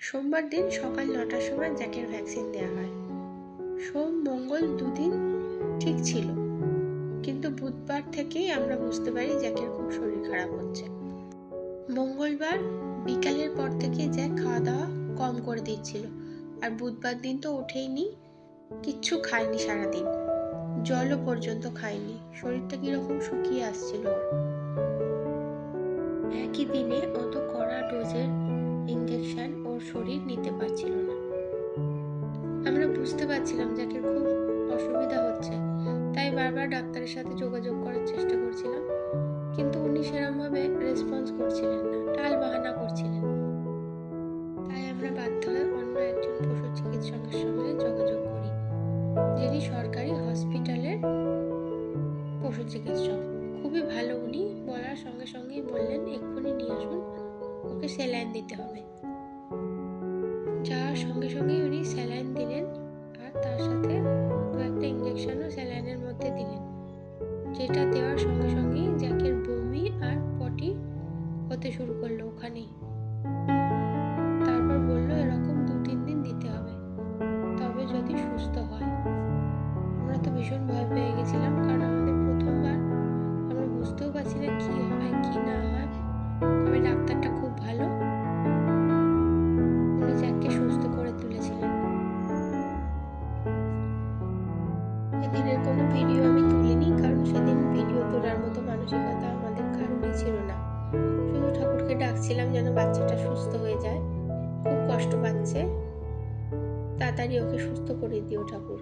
সোমবার দিন সকাল 9টার সময় জ্যাকের ভ্যাকসিন দেওয়া হয়। সোম মঙ্গল দুদিন ঠিক ছিল, কিন্তু বুধবার থেকেই আমরা বুঝতে পারি জ্যাকের খুব শরীর খারাপ হচ্ছে। মঙ্গলবার বিকালের পর থেকে জ্যাক খাওয়া দাওয়া কম করে দিচ্ছিল, আর বুধবার দিন তো ওঠেইনি, কিচ্ছু খায়নি সারাদিন, জলও পর্যন্ত খায়নি। শরীরটা কিরকম শুকিয়ে আসছিল। একই দিনে অত কড়া ডোজের ইঞ্জেকশন ওর শরীর নিতে পারছিল না। আমরা বুঝতে পারছিলাম জ্যাকের খুব অসুবিধা হচ্ছে, তাই বারবার ডাক্তারের সাথে যোগাযোগ করার চেষ্টা করছিলাম, কিন্তু উনি সেরকমভাবে রেসপন্স করছিলেন না, টাল বাহানা করছিলেন। তাই আমরা বাধ্য হয়ে অন্য একজন পশু চিকিৎসকের সঙ্গে যোগাযোগ করি, যিনি সরকারি হসপিটালের পশু চিকিৎসক। খুবই ভালো উনি, বলার সঙ্গে সঙ্গেই বললেন এক্ষুনি নিয়ে আসুন, ওকে স্যালাইন দিতে হবে। যাওয়ার সঙ্গে সঙ্গেই উনি স্যালাইন দিলেন, আর তার সাথে দু একটা ইঞ্জেকশনও স্যালাইনের মধ্যে দিলেন, যেটা দেওয়ার সঙ্গে সঙ্গেই জ্যাকের বমি আর পটি হতে শুরু করলো ওখানেই। তারপর বললো এরকম 2-3 দিন দিতে হবে, তবে যদি সুস্থ হয়। আমরা তো ভীষণ ভয় পেয়ে গেছিলাম, কারণ আমাদের প্রথমবার, আমরা বুঝতেও পারছি না কি হয় কি না হয়। তবে ডাক্তারটা খুব ভালো, উনি জ্যাককে সুস্থ করে তুলেছিলেন। সেদিনের কোনো ভিডিও আমি তুলিনি, কারণ সেদিন ভিডিও তোলার মতো মানসিকতা আমাদের কারোরই ছিল না। শুধু ঠাকুরকে ডাকছিলাম যেন বাচ্চাটা সুস্থ হয়ে যায়, খুব কষ্ট পাচ্ছে, তাড়াতাড়ি ওকে সুস্থ করে দিও ঠাকুর।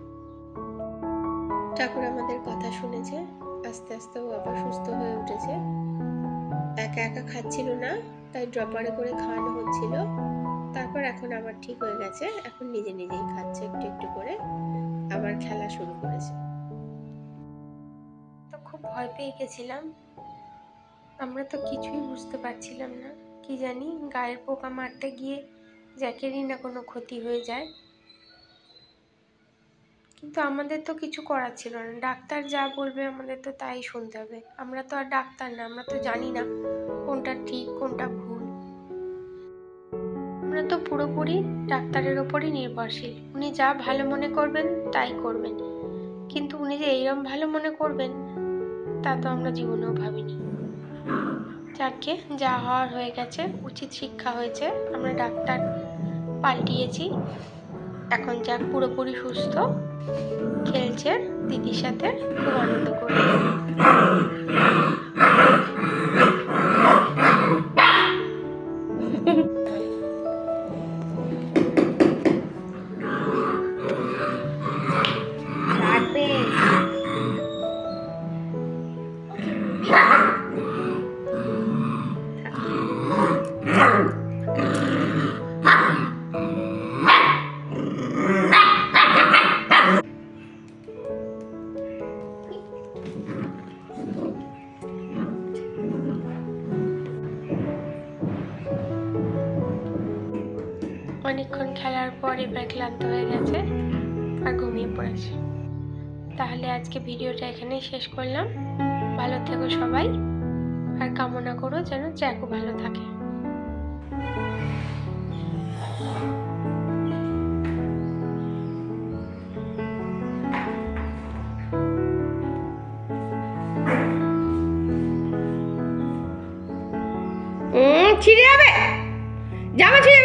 ঠাকুর আমাদের কথা শুনেছে, আস্তে আস্তে ও আবার সুস্থ হয়ে উঠেছে। একা একা খাচ্ছিল না, তাই ড্রপারে করে খাওয়ানো হচ্ছিল। তারপর এখন আবার ঠিক হয়ে গেছে, এখন নিজে নিজেই খাচ্ছে, একটু একটু করে আবার খেলা শুরু করেছে। তো খুব ভয় পেয়ে গেছিলাম, আমরা তো কিছুই বুঝতে পারছিলাম না, কি জানি গায়ের পোকা মারতে গিয়ে জ্যাকেরই না কোনো ক্ষতি হয়ে যায়। কিন্তু আমাদের তো কিছু করার ছিল না, ডাক্তার যা বলবে আমাদের তো তাই শুনতে হবে। আমরা তো আর ডাক্তার না, আমরা তো জানি না কোনটা ঠিক কোনটা ভুল। আমরা তো পুরোপুরি ডাক্তারের ওপরই নির্ভরশীল, উনি যা ভালো মনে করবেন তাই করবেন। কিন্তু উনি যে এইরকম ভালো মনে করবেন তা তো আমরা জীবনেও ভাবিনি। যাকে যা হওয়ার হয়ে গেছে, উচিত শিক্ষা হয়েছে, আমরা ডাক্তার পাল্টিয়েছি। এখন যাক পুরোপুরি সুস্থ, খেলছে দিদির সাথে, খুব আনন্দ করছে। অনেকক্ষণ খেলার পর এবার ক্লান্ত হয়ে গেছে আর ঘুমিয়ে পড়েছে। তাহলে আজকে ভিডিওটা এখানেই শেষ করলাম। ভালো থেকো সবাই, আর কামনা করো যেন জ্যাকও ভালো থাকে। ছিঁড়ে যাবে, জামা ছিঁড়ে